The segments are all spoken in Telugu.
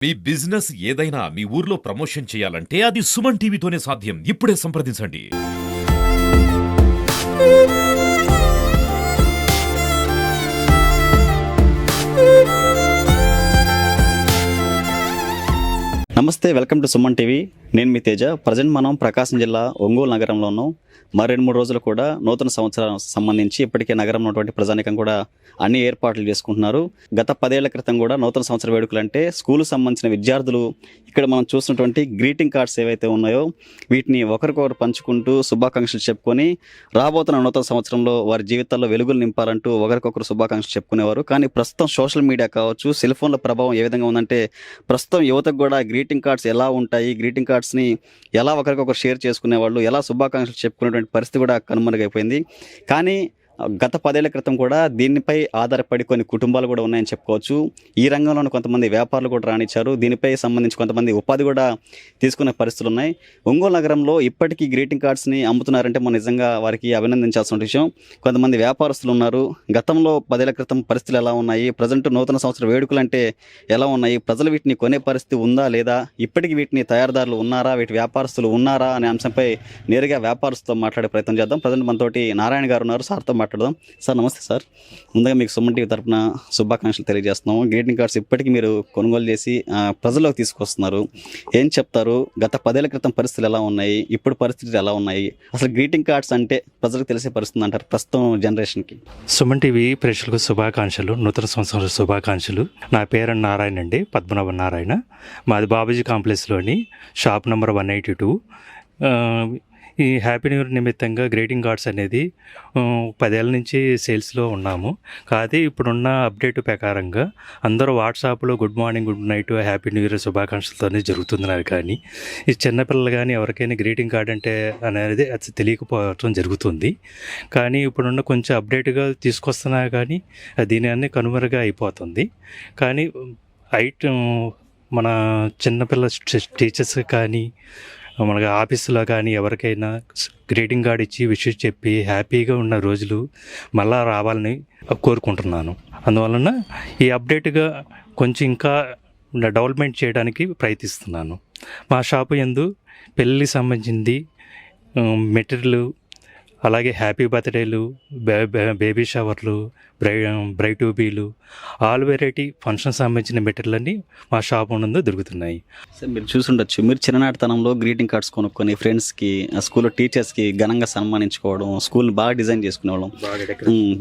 మీ బిజినెస్ ఏదైనా మీ ఊర్లో ప్రమోషన్ చేయాలంటే అది సుమన్ టీవీతోనే సాధ్యం. ఇప్పుడే సంప్రదించండి. నమస్తే, వెల్కమ్ టు సుమన్ టీవీ. నేను మీ తేజ. ప్రజెంట్ మనం ప్రకాశం జిల్లా ఒంగోలు నగరంలో ఉన్నాం. మరి 2-3 రోజులు కూడా నూతన సంవత్సరం సంబంధించి ఇప్పటికే నగరంలో ఉన్నటువంటి ప్రజానికం కూడా అన్ని ఏర్పాట్లు చేసుకుంటున్నారు. గత 10 ఏళ్ల క్రితం కూడా నూతన సంవత్సర వేడుకలు అంటే స్కూలు సంబంధించిన విద్యార్థులు ఇక్కడ మనం చూసినటువంటి గ్రీటింగ్ కార్డ్స్ ఏవైతే ఉన్నాయో వీటిని ఒకరికొకరు పంచుకుంటూ శుభాకాంక్షలు చెప్పుకొని రాబోతున్న నూతన సంవత్సరంలో వారి జీవితాల్లో వెలుగులు నింపాలంటూ ఒకరికొకరు శుభాకాంక్షలు చెప్పుకునేవారు. కానీ ప్రస్తుతం సోషల్ మీడియా కావచ్చు, సెల్ ఫోన్ల ప్రభావం ఏ విధంగా ఉందంటే ప్రస్తుతం యువతకు కూడా గ్రీటింగ్ కార్డ్స్ ఎలా ఉంటాయి, గ్రీటింగ్ కార్డ్స్ని ఎలా ఒకరికొకరు షేర్ చేసుకునేవాళ్ళు, ఎలా శుభాకాంక్షలు చెప్పుకునేటువంటి పరిస్థితి కూడా కనుమరుగైపోయింది. కానీ గత 10 ఏళ్ల క్రితం కూడా దీనిపై ఆధారపడి కొన్ని కుటుంబాలు కూడా ఉన్నాయని చెప్పుకోవచ్చు. ఈ రంగంలోని కొంతమంది వ్యాపారులు కూడా రాణించారు. దీనిపై సంబంధించి కొంతమంది ఉపాధి కూడా తీసుకునే పరిస్థితులు ఉన్నాయి. ఒంగోలు నగరంలో ఇప్పటికీ గ్రీటింగ్ కార్డ్స్ని అమ్ముతున్నారంటే మనం నిజంగా వారికి అభినందించాల్సిన విషయం. కొంతమంది వ్యాపారస్తులు ఉన్నారు. గతంలో 10 ఏళ్ల క్రితం పరిస్థితులు ఎలా ఉన్నాయి, ప్రజెంట్ నూతన సంవత్సర వేడుకలు అంటే ఎలా ఉన్నాయి, ప్రజలు వీటిని కొనే పరిస్థితి ఉందా లేదా, ఇప్పటికీ వీటిని తయారుదారులు ఉన్నారా, వీటి వ్యాపారస్తులు ఉన్నారా అనే అంశంపై నేరుగా వ్యాపారస్తులతో మాట్లాడే ప్రయత్నం చేద్దాం. ప్రజెంట్ మనతోటి నారాయణ గారు ఉన్నారు. సార్తో మాట్లాడదాం. సార్ నమస్తే సార్. ముందుగా మీకు సుమన్ టీవీ తరఫున శుభాకాంక్షలు తెలియజేస్తున్నాము. గ్రీటింగ్ కార్డ్స్ ఇప్పటికీ మీరు కొనుగోలు చేసి ప్రజల్లోకి తీసుకొస్తున్నారు. ఏం చెప్తారు? గత 10 ఏళ్ల క్రితం పరిస్థితులు ఎలా ఉన్నాయి, ఇప్పుడు పరిస్థితులు ఎలా ఉన్నాయి, అసలు గ్రీటింగ్ కార్డ్స్ అంటే ప్రజలకు తెలిసే పరిస్థితి అంటారు ప్రస్తుతం జనరేషన్కి? సుమన్ టీవీ ప్రేక్షకులకు శుభాకాంక్షలు, నూతన సంవత్సర శుభాకాంక్షలు. నా పేరు నారాయణ అండి, పద్మనాభ నారాయణ. మాది బాబుజీ కాంప్లెక్స్లోని షాప్ నెంబర్ 182. ఈ హ్యాపీ న్యూ ఇయర్ నిమిత్తంగా గ్రీటింగ్ కార్డ్స్ అనేది 10 ఏళ్ళ నుంచి సేల్స్లో ఉన్నాము. కాదు ఇప్పుడున్న అప్డేట్ ప్రకారంగా అందరూ వాట్సాప్లో good morning, good night, happy new year శుభాకాంక్షలతోనే జరుగుతున్నారు. కానీ ఈ చిన్నపిల్లలు కానీ ఎవరికైనా గ్రీటింగ్ కార్డ్ అంటే అనేది అది తెలియకపోవడం జరుగుతుంది. కానీ ఇప్పుడున్న కొంచెం అప్డేట్గా తీసుకొస్తున్నా కానీ దీని అన్నీ కనుమరుగా అయిపోతుంది. కానీ మన చిన్నపిల్ల టీచర్స్ కానీ మనకి ఆఫీసులో కానీ ఎవరికైనా గ్రీటింగ్ కార్డ్ ఇచ్చి విషెస్ చెప్పి హ్యాపీగా ఉన్న రోజులు మళ్ళా రావాలని కోరుకుంటున్నాను. అందువలన ఈ అప్డేట్గా కొంచెం ఇంకా డెవలప్మెంట్ చేయడానికి ప్రయత్నిస్తున్నాను. మా షాపు యందు పెళ్ళికి సంబంధించింది మెటీరియల్, అలాగే హ్యాపీ బర్త్డేలు, బేబీ షవర్లు, బ్రైట్ టూబీలు, ఆల్ వెరైటీ ఫంక్షన్ సంబంధించిన మెటీరియల్ అన్నీ మా షాప్ నందు దొరుకుతున్నాయి. సార్ మీరు చూసుండొచ్చు, మీరు చిన్ననాటితనంలో గ్రీటింగ్ కార్డ్స్ కొనుక్కొని ఫ్రెండ్స్కి, స్కూల్లో టీచర్స్కి ఘనంగా సన్మానించుకోవడం, స్కూల్ని బాగా డిజైన్ చేసుకునేవాళ్ళం,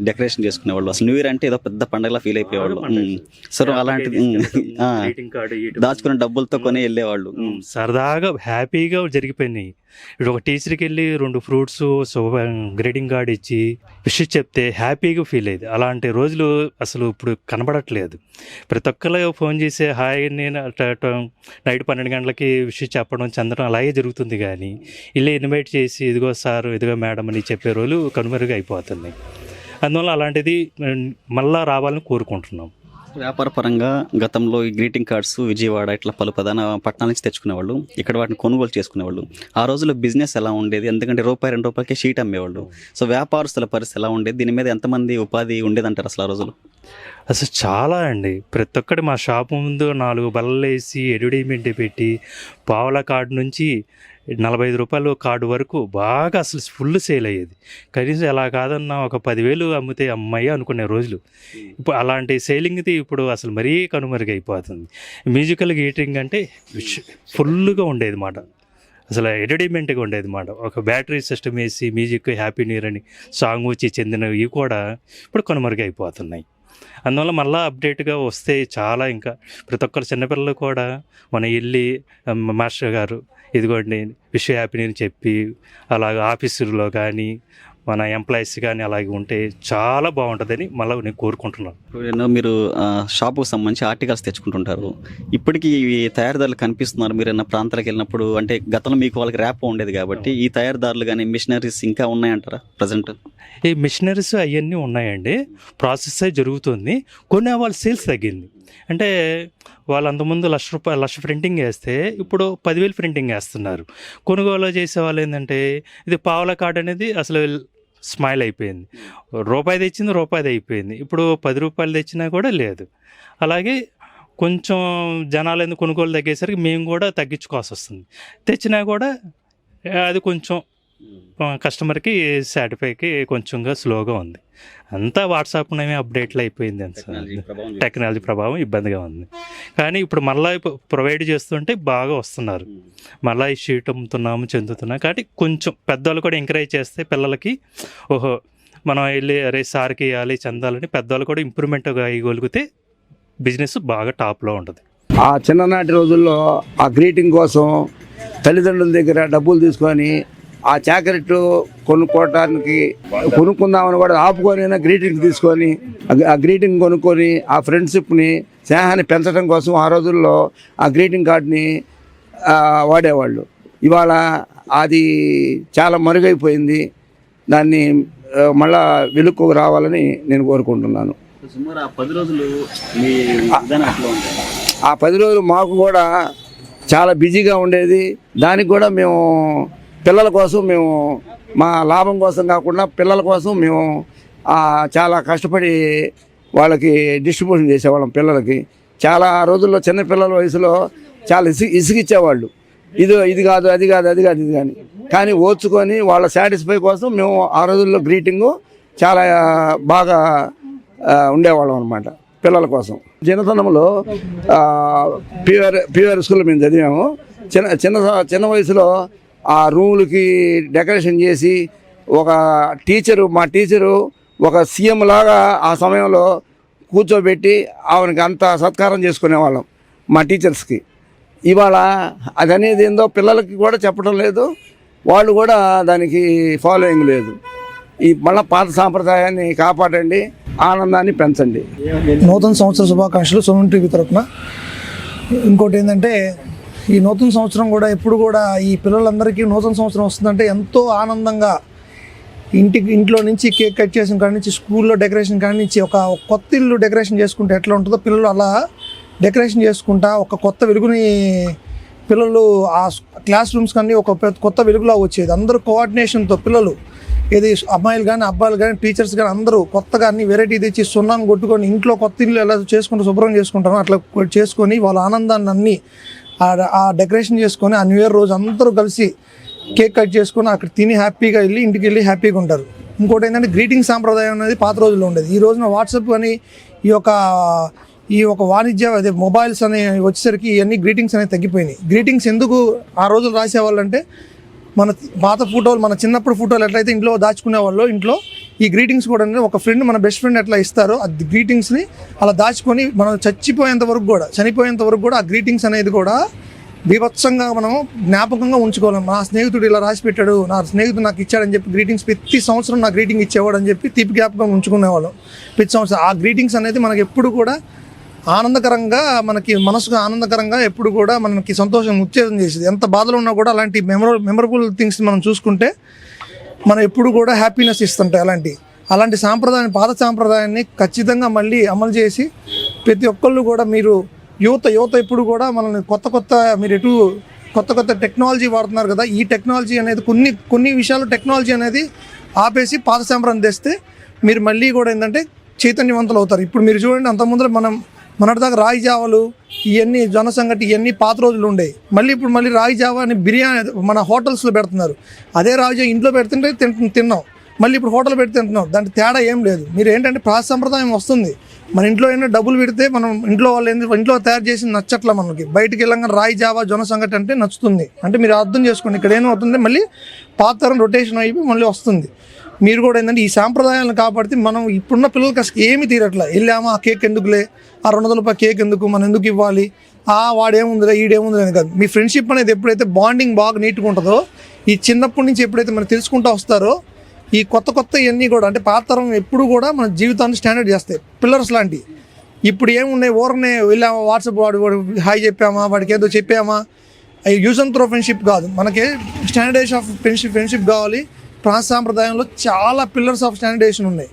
డెకరేషన్ చేసుకునేవాళ్ళు. అసలు న్యూ ఇయర్ అంటే ఏదో పెద్ద పండగలా ఫీల్ అయిపోయేవాళ్ళు. సరే అలాంటిది దాచుకున్న డబ్బులతో కొని వెళ్ళేవాళ్ళు. సరదాగా హ్యాపీగా జరిగిపోయినాయి. ఇప్పుడు ఒక టీచర్కి వెళ్ళి 2 ఫ్రూట్స్ గ్రీటింగ్ కార్డ్ ఇచ్చి విషెస్ చెప్తే హ్యాపీగా ఫీల్ అయ్యేది. అలాంటి రోజులు అసలు ఇప్పుడు కనబడట్లేదు. ప్రతి ఒక్కరు ఫోన్ చేసి హాయ్ నేను నైట్ 12 గంటలకి విషెస్ చెప్పడం చెందడం అలాగే జరుగుతుంది. కానీ ఇలా ఇన్వైట్ చేసి ఇదిగో సార్, ఇదిగో మేడం అని చెప్పే రోజులు కనుమరుగా అయిపోతున్నాయి. అందువల్ల అలాంటిది మళ్ళా రావాలని కోరుకుంటున్నాం. వ్యాపార పరంగా గతంలో ఈ గ్రీటింగ్ కార్డ్స్ విజయవాడ ఇట్లా పలు ప్రధాన పట్టణాల నుంచి తెచ్చుకునేవాళ్ళు, ఇక్కడ వాటిని కొనుగోలు చేసుకునేవాళ్ళు. ఆ రోజుల్లో బిజినెస్ ఎలా ఉండేది? ఎందుకంటే ₹2 షీట్ అమ్మేవాళ్ళు. సో వ్యాపారస్తుల పరిస్థితి ఎలా ఉండేది? దీని మీద ఎంతమంది ఉపాధి ఉండేదంటారు అసలు ఆ రోజులు? అసలు చాలా అండి. ప్రతి ఒక్కటి మా షాపు ముందు 4 బల్లలు వేసి అడ్వర్టైజ్మెంట్ పెట్టి పావలా కార్డు నుంచి ₹45 కార్డు వరకు బాగా అసలు ఫుల్ సేల్ అయ్యేది. కనీసం ఎలా కాదన్నా ఒక 10,000 అమ్మితే అమ్మాయి అనుకునే రోజులు. ఇప్పుడు అలాంటి సేలింగ్ది ఇప్పుడు అసలు మరీ కనుమరుగైపోతుంది. మ్యూజికల్ గీటింగ్ అంటే ఫుల్గా ఉండేది మాట, అసలు అడ్వర్టైజ్మెంట్గా ఉండేది మాట. ఒక బ్యాటరీ సిస్టమ్ వేసి మ్యూజిక్ హ్యాపీ న్యూ ఇయర్ అని సాంగ్ వచ్చి చెందినవి కూడా ఇప్పుడు కనుమరుగైపోతున్నాయి. అందువల్ల మళ్ళీ అప్డేట్గా వస్తే చాలా ఇంకా ప్రతి ఒక్కరు చిన్నపిల్లలు కూడా మన వెళ్ళి మాస్టర్ గారు ఇదిగోండి విష్ హ్యాపీ న్యూ ఇయర్ చెప్పి అలాగ ఆఫీసులో కానీ మన ఎంప్లాయీస్ కానీ అలాగే ఉంటే చాలా బాగుంటుందని మళ్ళీ నేను కోరుకుంటున్నాను. మీరు షాపుకు సంబంధించి ఆర్టికల్స్ తెచ్చుకుంటుంటారు. ఇప్పటికీ ఇవి తయారీదారులు కనిపిస్తున్నారు మీరు ఏమైనా ప్రాంతాలకు వెళ్ళినప్పుడు? అంటే గతంలో మీకు వాళ్ళకి ర్యాప్ ఉండేది కాబట్టి ఈ తయారీదారులు కానీ మిషనరీస్ ఇంకా ఉన్నాయంటారా ప్రజెంట్? ఈ మిషనరీస్ అవన్నీ ఉన్నాయండి, ప్రాసెస్ జరుగుతుంది. కొన్ని వాళ్ళ సేల్స్ తగ్గింది. అంటే వాళ్ళు అంతకుముందు లక్ష ప్రింటింగ్ వేస్తే ఇప్పుడు 10,000 ప్రింటింగ్ వేస్తున్నారు. కొనుగోలు చేసే వాళ్ళు ఏంటంటే ఇది పావలా కార్డ్ అనేది అసలు స్మైల్ అయిపోయింది. రూపాయి తెచ్చింది రూపాయి అయిపోయింది. ఇప్పుడు ₹10 తెచ్చినా కూడా లేదు. అలాగే కొంచెం జనాలు ఎందుకు కొనుగోలు తగ్గేసరికి మేము కూడా తగ్గించుకోవాల్సి వస్తుంది. తెచ్చినా కూడా అది కొంచెం కస్టమర్కి సాటిఫైకి కొంచెంగా స్లోగా ఉంది. అంతా వాట్సాప్ అప్డేట్లు అయిపోయింది అంత టెక్నాలజీ ప్రభావం ఇబ్బందిగా ఉంది. కానీ ఇప్పుడు మళ్ళీ ప్రొవైడ్ చేస్తుంటే బాగా వస్తున్నారు. మళ్ళీ ఈ షీట్ అమ్ముతున్నాము చెందుతున్నాం కాబట్టి కొంచెం పెద్దవాళ్ళు కూడా ఎంకరేజ్ చేస్తే పిల్లలకి ఓహో మనం వెళ్ళి అరే సార్కి ఇవ్వాలి చెందాలని పెద్దవాళ్ళు కూడా ఇంప్రూవ్మెంట్గా ఇవ్వగలిగితే బిజినెస్ బాగా టాప్లో ఉంటుంది. ఆ చిన్ననాటి రోజుల్లో ఆ గ్రీటింగ్ కోసం తల్లిదండ్రుల దగ్గర డబ్బులు తీసుకొని ఆ జాకెట్ కొనుక్కుందామని కూడా ఆపుకొని గ్రీటింగ్ తీసుకొని ఆ గ్రీటింగ్ కొనుక్కొని ఆ ఫ్రెండ్షిప్ని స్నేహాన్ని పెంచడం కోసం ఆ రోజుల్లో ఆ గ్రీటింగ్ కార్డ్ని వాడేవాళ్ళు. ఇవాళ అది చాలా మరుగైపోయింది. దాన్ని మళ్ళా వెలుక్కు రావాలని నేను కోరుకుంటున్నాను. సుమారు ఆ 10 రోజులు మీ విధానం ఎట్లా ఉంటుంది? ఆ 10 రోజులు మాకు కూడా చాలా బిజీగా ఉండేది. దానికి కూడా మేము పిల్లల కోసం మేము మా లాభం కోసం కాకుండా పిల్లల కోసం మేము చాలా కష్టపడి వాళ్ళకి డిస్ట్రిబ్యూషన్ చేసేవాళ్ళం. పిల్లలకి చాలా రోజుల్లో చిన్న పిల్లల వయసులో చాలా ఇసుగిచ్చేవాళ్ళు. ఇది కాదు అది కాదు అది కాదు ఇది కానీ ఓర్చుకొని వాళ్ళ సాటిస్ఫై కోసం మేము ఆ రోజుల్లో గ్రీటింగు చాలా బాగా ఉండేవాళ్ళం అనమాట పిల్లల కోసం. చిన్నతనంలో పీవీఆర్ స్కూల్లో మేము చదివాము. చిన్న వయసులో ఆ రూములకి డెకరేషన్ చేసి మా టీచరు ఒక సీఎం లాగా ఆ సమయంలో కూర్చోబెట్టి ఆమెకి అంత సత్కారం చేసుకునేవాళ్ళం మా టీచర్స్కి. ఇవాళ అది అనేది ఏందో పిల్లలకి కూడా చెప్పడం లేదు, వాళ్ళు కూడా దానికి ఫాలోయింగ్ లేదు. మళ్ళీ పాత సాంప్రదాయాన్ని కాపాడండి, ఆనందాన్ని పెంచండి. నూతన సంవత్సర శుభాకాంక్షలు సుమన్ టీవీ తరపున. ఇంకోటి ఏంటంటే ఈ నూతన సంవత్సరం కూడా ఎప్పుడు కూడా ఈ పిల్లలందరికీ నూతన సంవత్సరం వస్తుందంటే ఎంతో ఆనందంగా ఇంట్లో నుంచి కేక్ కట్ చేసిన కాడి నుంచి స్కూల్లో డెకరేషన్ కాడి నుంచి ఒక కొత్త ఇల్లు డెకరేషన్ చేసుకుంటే ఎట్లా ఉంటుందో పిల్లలు అలా డెకరేషన్ చేసుకుంటా ఒక కొత్త వెలుగుని పిల్లలు ఆ క్లాస్ రూమ్స్ కానీ ఒక కొత్త వెలుగులా వచ్చేది. అందరూ కోఆర్డినేషన్తో పిల్లలు ఏది అమ్మాయిలు కానీ అబ్బాయిలు కానీ టీచర్స్ కానీ అందరూ కొత్తగా అన్ని వెరైటీ తెచ్చి సున్నాను కొట్టుకొని ఇంట్లో కొత్త ఇల్లు ఎలా చేసుకుంటూ శుభ్రం చేసుకుంటారో అట్లా చేసుకొని వాళ్ళ ఆనందాన్ని అన్నీ ఆ డెకరేషన్ చేసుకొని ఆ న్యూ ఇయర్ రోజు అందరూ కలిసి కేక్ కట్ చేసుకొని అక్కడ తిని హ్యాపీగా వెళ్ళి ఇంటికి వెళ్ళి హ్యాపీగా ఉంటారు. ఇంకోటి ఏంటంటే గ్రీటింగ్ సాంప్రదాయం అనేది పాత రోజుల్లో ఉండేది. ఈ రోజున వాట్సాప్ అని ఈ యొక్క వాణిజ్య అదే మొబైల్స్ అనే వచ్చేసరికి ఇవన్నీ గ్రీటింగ్స్ అనేవి తగ్గిపోయినాయి. గ్రీటింగ్స్ ఎందుకు ఆ రోజులు రాసేవాళ్ళంటే మన పాత ఫోటోలు మన చిన్నప్పుడు ఫోటోలు ఎట్లయితే ఇంట్లో దాచుకునే వాళ్ళు ఇంట్లో ఈ గ్రీటింగ్స్ కూడా ఒక ఫ్రెండ్ మన బెస్ట్ ఫ్రెండ్ ఎట్లా ఇస్తారో ఆ గ్రీటింగ్స్ని అలా దాచుకొని మనం చనిపోయేంత వరకు కూడా ఆ గ్రీటింగ్స్ అనేది కూడా బీభత్సంగా మనం జ్ఞాపకంగా ఉంచుకోవాలి. నా స్నేహితుడు ఇలా రాసి పెట్టాడు, నా స్నేహితుడు నాకు ఇచ్చాడని చెప్పి గ్రీటింగ్స్ ప్రతి సంవత్సరం నాకు గ్రీటింగ్ ఇచ్చేవాడు అని చెప్పి తీపి జ్ఞాపకం ఉంచుకునేవాళ్ళం ప్రతి సంవత్సరం. ఆ గ్రీటింగ్స్ అనేది మనకి ఎప్పుడు కూడా ఆనందకరంగా మనకి మనసుకు ఆనందకరంగా ఎప్పుడు కూడా మనకి సంతోషం ఉత్తేజం చేసేది. ఎంత బాధలు ఉన్నా కూడా అలాంటి మెమరబుల్ థింగ్స్ మనం చూసుకుంటే మనం ఎప్పుడు కూడా హ్యాపీనెస్ ఇస్తుంటాయి. అలాంటి సాంప్రదాయాన్ని పాత సాంప్రదాయాన్ని ఖచ్చితంగా మళ్ళీ అమలు చేసి ప్రతి ఒక్కళ్ళు కూడా మీరు యువత ఎప్పుడు కూడా మనల్ని కొత్త టెక్నాలజీ వాడుతున్నారు కదా, ఈ టెక్నాలజీ అనేది కొన్ని విషయాలు టెక్నాలజీ అనేది ఆపేసి పాత సాంప్రదాయం తెస్తే మీరు మళ్ళీ కూడా ఏంటంటే చైతన్యవంతులు అవుతారు. ఇప్పుడు మీరు చూడండి, అంతకుముందు మనటిదాకా రాగి జావలు ఇవన్నీ జొన్న సంగటి ఇవన్నీ పాత రోజులు ఉండేవి. మళ్ళీ రాగి జావా అని బిర్యానీ మన హోటల్స్లో పెడుతున్నారు. అదే రాగి జావ ఇంట్లో పెడుతుంటే తిన్నాం, మళ్ళీ ఇప్పుడు హోటల్ పెట్టి తింటున్నాం. దాంట్లో తేడా ఏం లేదు. మీరు ఏంటంటే పాత సంప్రదాయం వస్తుంది. మన ఇంట్లో ఏంటంటే డబ్బులు పెడితే మనం ఇంట్లో తయారు చేసి నచ్చట్ల మనకి బయటికి వెళ్ళంగా రాగి జావా జొన్న సంగటి అంటే నచ్చుతుంది. అంటే మీరు అర్థం చేసుకోండి, ఇక్కడ ఏమవుతుంది మళ్ళీ పాత తరం రొటేషన్ అయిపోయి మళ్ళీ వస్తుంది. మీరు కూడా ఏంటంటే ఈ సాంప్రదాయాలను కాపాడితే మనం ఇప్పుడున్న పిల్లలకి అసలు ఏమీ తీరట్లా. వెళ్ళామా ఆ కేక్ ఎందుకులే, ఆ 200 రూపాయల కేక్ ఎందుకు, మనం ఎందుకు ఇవ్వాలి, వాడేముందిలే ఈడేముందిలే అని కాదు. మీ ఫ్రెండ్షిప్ అనేది ఎప్పుడైతే బాండింగ్ బాగా నీట్గా ఉంటుందో, ఈ చిన్నప్పటి నుంచి ఎప్పుడైతే మనం తెలుసుకుంటూ వస్తారో ఈ కొత్త ఇవన్నీ కూడా అంటే పాత తరం ఎప్పుడు కూడా మన జీవితాన్ని స్టాండర్డ్ చేస్తాయి. పిల్లర్స్ లాంటివి. ఇప్పుడు ఏమున్నాయి, ఊరనే వెళ్ళామా వాట్సాప్ వాడు హాయ్ చెప్పామా, వాడికి ఏదో చెప్పామా, యూజ్ అండ్ త్రో ఫ్రెండ్షిప్ కాదు. మనకి స్టాండర్డైజేషన్ ఆఫ్ ఫ్రెండ్షిప్ కావాలి. ప్రాంత సాంప్రదాయంలో చాలా పిల్లర్స్ ఆఫ్ స్టాండర్డైజేషన్ ఉన్నాయి.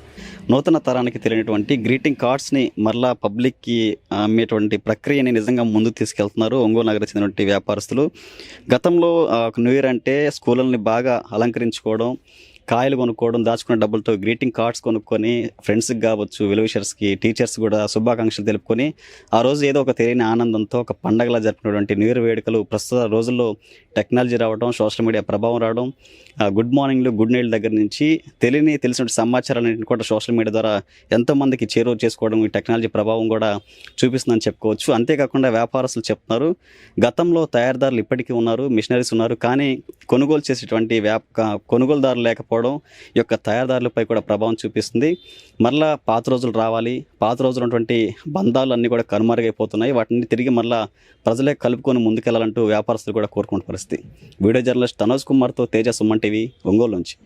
నూతన తరానికి తెలియనటువంటి గ్రీటింగ్ కార్డ్స్ని మరలా పబ్లిక్కి అమ్మేటువంటి ప్రక్రియని నిజంగా ముందుకు తీసుకెళ్తున్నారు ఒంగోలు నగర చెందినటువంటి వ్యాపారస్తులు. గతంలో న్యూ ఇయర్ అంటే స్కూళ్ళని బాగా అలంకరించుకోవడం, కాయలు కొనుక్కోవడం, దాచుకున్న డబ్బులతో గ్రీటింగ్ కార్డ్స్ కొనుక్కొని ఫ్రెండ్స్కి కావచ్చు, వెల్విషర్స్కి, టీచర్స్ కూడా శుభాకాంక్షలు తెలుపుకొని ఆ రోజు ఏదో ఒక తెలియని ఆనందంతో ఒక పండగలా జరుపుకున్నటువంటి న్యూ ఇయర్ వేడుకలు ప్రస్తుత రోజుల్లో టెక్నాలజీ రావడం, సోషల్ మీడియా ప్రభావం రావడం, గుడ్ మార్నింగ్లు, గుడ్ నైట్ దగ్గర నుంచి తెలిసిన సమాచారాలన్నింటిని కూడా సోషల్ మీడియా ద్వారా ఎంతోమందికి చేరువ చేసుకోవడం ఈ టెక్నాలజీ ప్రభావం కూడా చూపిస్తుందని చెప్పుకోవచ్చు. అంతేకాకుండా వ్యాపారస్తులు చెప్తున్నారు, గతంలో తయారీదారులు ఇప్పటికీ ఉన్నారు, మిషనరీస్ ఉన్నారు, కానీ కొనుగోలు చేసేటువంటి కొనుగోలుదారులు లేకపోవడం ఈ యొక్క తయారీదారులపై కూడా ప్రభావం చూపిస్తుంది. మరలా పాత రోజులు రావాలి, పాత రోజులు ఉన్నటువంటి బంధాలు అన్నీ కూడా కనుమరుగైపోతున్నాయి, వాటిని తిరిగి మరలా ప్రజలే కలుపుకొని ముందుకెళ్లాలంటూ వ్యాపారస్తులు కూడా కోరుకునే పరిస్థితి. వీడియో జర్నలిస్ట్ తనోజ్ కుమార్తో తేజ, సుమన్ టీవీ, ఒంగోలు నుంచి.